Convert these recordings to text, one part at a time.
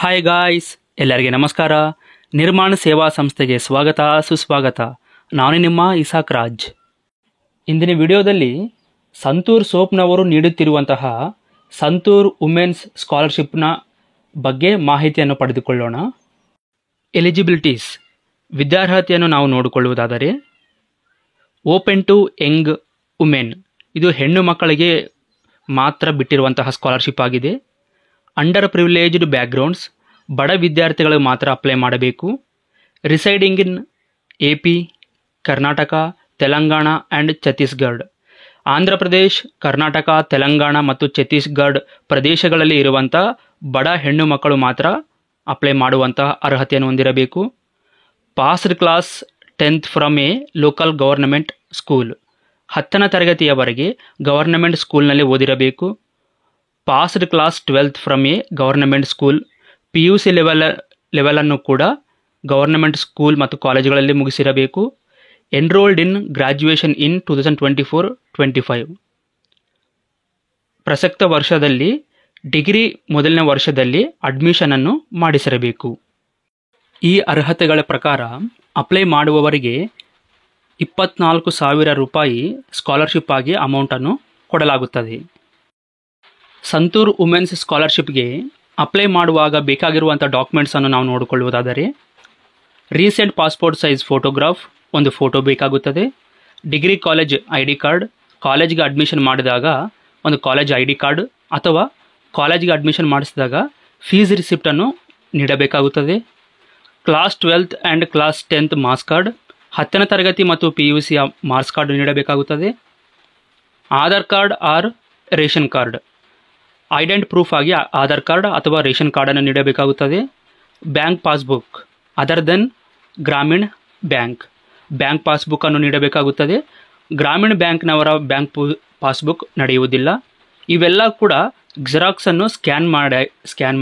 Hi guys, ಎಲ್ಲರಿಗೆ ನಮಸ್ಕಾರ. ನಿರ್ಮಾಣ ಸೇವಾ ಸಂಸ್ಥೆಗೆ ಸ್ವಾಗತ ಸುಸ್ವಾಗತ. ನಾನು ನಿಮ್ಮ ಇಸಾಕ್ ರಾಜ್. ಇಂದಿನ ವಿಡಿಯೋದಲ್ಲಿ ಸಂತೂರ್ ಸೋಪ್ನವರು ನೀಡುತ್ತಿರುವಂತಹ ಸಂತೂರ್ ವುಮೆನ್ಸ್ ಸ್ಕಾಲರ್ಶಿಪ್ನ ಬಗ್ಗೆ ಮಾಹಿತಿಯನ್ನು ಪಡೆದುಕೊಳ್ಳೋಣ. ಎಲಿಜಿಬಿಲಿಟೀಸ್, ವಿದ್ಯಾರ್ಹತೆಯನ್ನು ನಾವು ನೋಡಿಕೊಳ್ಳುವುದಾದರೆ ಓಪನ್ ಟು ಯಂಗ್ ವುಮೆನ್, ಇದು ಹೆಣ್ಣು ಮಕ್ಕಳಿಗೆ ಮಾತ್ರ ಬಿಟ್ಟಿರುವಂತಹ ಸ್ಕಾಲರ್ಶಿಪ್ ಆಗಿದೆ. ಅಂಡರ್ ಪ್ರಿವಿಲೇಜ್ಡ್ ಬ್ಯಾಕ್ಗ್ರೌಂಡ್ಸ್, ಬಡ ವಿದ್ಯಾರ್ಥಿಗಳಿಗೆ ಮಾತ್ರ ಅಪ್ಲೈ ಮಾಡಬೇಕು. Residing in AP, Karnataka, Telangana and Chhattisgarh. Andhra Pradesh, Karnataka, Telangana ಮತ್ತು ಛತ್ತೀಸ್ಗಢ ಪ್ರದೇಶಗಳಲ್ಲಿ ಇರುವಂಥ ಬಡ ಹೆಣ್ಣು ಮಕ್ಕಳು ಮಾತ್ರ ಅಪ್ಲೈ ಮಾಡುವಂತಹ ಅರ್ಹತೆಯನ್ನು ಹೊಂದಿರಬೇಕು. Passed class 10th from a local government school, 10ನೇ ತರಗತಿಯವರೆಗೆ ಗವರ್ನಮೆಂಟ್ ಸ್ಕೂಲ್ನಲ್ಲಿ ಓದಿರಬೇಕು. Passed class 12th from a government school, PUC ಲೆವೆಲನ್ನು ಕೂಡ ಗವರ್ನಮೆಂಟ್ ಸ್ಕೂಲ್ ಮತ್ತು ಕಾಲೇಜುಗಳಲ್ಲಿ ಮುಗಿಸಿರಬೇಕು. ಎನ್ರೋಲ್ಡ್ ಇನ್ ಗ್ರಾಜ್ಯುಯೇಷನ್ ಇನ್ 2024-25, ಪ್ರಸಕ್ತ ವರ್ಷದಲ್ಲಿ ಡಿಗ್ರಿ ಮೊದಲನೇ ವರ್ಷದಲ್ಲಿ ಅಡ್ಮಿಷನನ್ನು ಮಾಡಿಸಿರಬೇಕು. ಈ ಅರ್ಹತೆಗಳ ಪ್ರಕಾರ ಅಪ್ಲೈ ಮಾಡುವವರಿಗೆ 24,000 ರೂಪಾಯಿ ಸ್ಕಾಲರ್ಶಿಪ್ ಆಗಿ ಅಮೌಂಟನ್ನು ಕೊಡಲಾಗುತ್ತದೆ. ಸಂತೂರ್ ವುಮೆನ್ಸ್ ಸ್ಕಾಲರ್ಶಿಪ್ಗೆ ಅಪ್ಲೈ ಮಾಡುವಾಗ ಬೇಕಾಗಿರುವಂಥ ಡಾಕ್ಯುಮೆಂಟ್ಸನ್ನು ನಾವು ನೋಡಿಕೊಳ್ಳುವುದಾದರೆ ರೀಸೆಂಟ್ ಪಾಸ್ಪೋರ್ಟ್ ಸೈಜ್ ಫೋಟೋಗ್ರಾಫ್, ಒಂದು ಫೋಟೋ ಬೇಕಾಗುತ್ತದೆ. ಡಿಗ್ರಿ ಕಾಲೇಜ್ ID ಕಾರ್ಡ್, ಕಾಲೇಜ್ಗೆ ಅಡ್ಮಿಷನ್ ಮಾಡಿದಾಗ ಒಂದು ಕಾಲೇಜ್ ID ಕಾರ್ಡ್ ಅಥವಾ ಕಾಲೇಜ್ಗೆ ಅಡ್ಮಿಷನ್ ಮಾಡಿಸಿದಾಗ ಫೀಸ್ ರಿಸಿಪ್ಟನ್ನು ನೀಡಬೇಕಾಗುತ್ತದೆ. Class 12th and class 10th marks card, 10ನೇ ತರಗತಿ ಮತ್ತು PUC ಮಾರ್ಕ್ಸ್ ಕಾರ್ಡ್ ನೀಡಬೇಕಾಗುತ್ತದೆ. Aadhaar card or ration card, identity proof ಆಗಿ ಆಧಾರ್ ಕಾರ್ಡ್ ಅಥವಾ ರೇಷನ್ ಕಾರ್ಡನ್ನು ನೀಡಬೇಕಾಗುತ್ತದೆ. Bank passbook other then Grameen bank ಪಾಸ್ಬುಕ್ಕನ್ನು ನೀಡಬೇಕಾಗುತ್ತದೆ. ಗ್ರಾಮೀಣ ಬ್ಯಾಂಕ್ನವರ ಬ್ಯಾಂಕ್ ಪಾಸ್ಬುಕ್ ನಡೆಯುವುದಿಲ್ಲ. ಇವೆಲ್ಲ ಕೂಡ ಜೆರಾಕ್ಸನ್ನು ಸ್ಕ್ಯಾನ್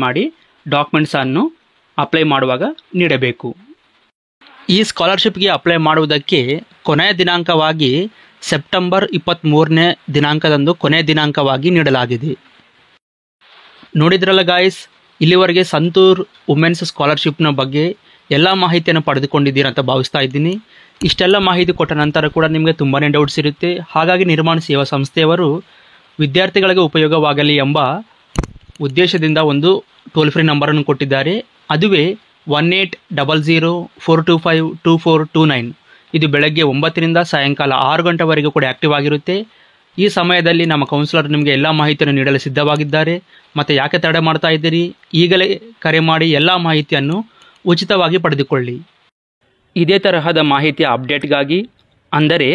ಮಾಡಿ ಡಾಕ್ಯುಮೆಂಟ್ಸನ್ನು ಅಪ್ಲೈ ಮಾಡುವಾಗ ನೀಡಬೇಕು. ಈ ಸ್ಕಾಲರ್ಶಿಪ್ಗೆ ಅಪ್ಲೈ ಮಾಡುವುದಕ್ಕೆ ಕೊನೆಯ ದಿನಾಂಕವಾಗಿ ಸೆಪ್ಟೆಂಬರ್ 23ನೇ ದಿನಾಂಕದಂದು ಕೊನೆಯ ದಿನಾಂಕವಾಗಿ ನೀಡಲಾಗಿದೆ. ನೋಡಿದ್ರಲ್ಲ ಗಾಯ್ಸ್, ಇಲ್ಲಿವರೆಗೆ ಸಂತೂರ್ ವುಮೆನ್ಸ್ ಸ್ಕಾಲರ್ಶಿಪ್ನ ಬಗ್ಗೆ ಎಲ್ಲ ಮಾಹಿತಿಯನ್ನು ಪಡೆದುಕೊಂಡಿದ್ದೀರಾ ಅಂತ ಭಾವಿಸ್ತಾ ಇದ್ದೀನಿ. ಇಷ್ಟೆಲ್ಲ ಮಾಹಿತಿ ಕೊಟ್ಟ ನಂತರ ಕೂಡ ನಿಮಗೆ ತುಂಬಾ ಡೌಟ್ಸ್ ಇರುತ್ತೆ. ಹಾಗಾಗಿ ನಿರ್ಮಾಣ ಸೇವಾ ಸಂಸ್ಥೆಯವರು ವಿದ್ಯಾರ್ಥಿಗಳಿಗೆ ಉಪಯೋಗವಾಗಲಿ ಎಂಬ ಉದ್ದೇಶದಿಂದ ಒಂದು ಟೋಲ್ ಫ್ರೀ ನಂಬರನ್ನು ಕೊಟ್ಟಿದ್ದಾರೆ. ಅದುವೇ 1800-425-2429. ಇದು ಬೆಳಗ್ಗೆ 9ರಿಂದ ಸಾಯಂಕಾಲ 6 ಗಂಟೆವರೆಗೂ ಕೂಡ ಆ್ಯಕ್ಟಿವ್ ಆಗಿರುತ್ತೆ. ಈ ಸಮಯದಲ್ಲಿ ನಮ್ಮ ಕೌನ್ಸಿಲರ್ ನಿಮಗೆ ಎಲ್ಲ ಮಾಹಿತಿಯನ್ನು ನೀಡಲು ಸಿದ್ಧವಾಗಿದ್ದಾರೆ. ಮತ್ತು ಯಾಕೆ ತಡೆ ಮಾಡ್ತಾ ಇದ್ದೀರಿ, ಈಗಲೇ ಕರೆ ಮಾಡಿ ಎಲ್ಲ ಮಾಹಿತಿಯನ್ನು ಉಚಿತವಾಗಿ ಪಡೆದುಕೊಳ್ಳಿ. ಇದೇ ತರಹದ ಮಾಹಿತಿಯ ಅಪ್ಡೇಟ್ಗಾಗಿ, ಅಂದರೆ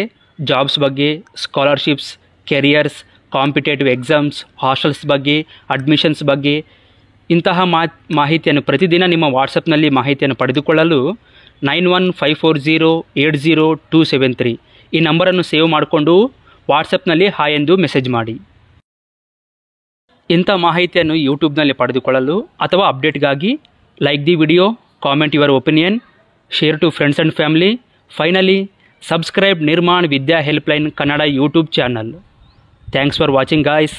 ಜಾಬ್ಸ್ ಬಗ್ಗೆ, scholarships, careers, competitive exams, hostels ಬಗ್ಗೆ, ಅಡ್ಮಿಷನ್ಸ್ ಬಗ್ಗೆ ಇಂತಹ ಮಾಹಿತಿಯನ್ನು ಪ್ರತಿದಿನ ನಿಮ್ಮ ವಾಟ್ಸಪ್ನಲ್ಲಿ ಮಾಹಿತಿಯನ್ನು ಪಡೆದುಕೊಳ್ಳಲು 9154080273 ಈ ನಂಬರನ್ನು ಸೇವ್ ಮಾಡಿಕೊಂಡು ವಾಟ್ಸಪ್ನಲ್ಲಿ ಹಾಯ್ ಎಂದು ಮೆಸೇಜ್ ಮಾಡಿ. ಇಂಥ ಮಾಹಿತಿಯನ್ನು ಯೂಟ್ಯೂಬ್ನಲ್ಲಿ ಪಡೆದುಕೊಳ್ಳಲು ಅಥವಾ ಅಪ್ಡೇಟ್ಗಾಗಿ like the video, comment your opinion, share to friends and family. Finally subscribe Nirman Vidya helpline Kannada YouTube channel. Thanks for watching guys.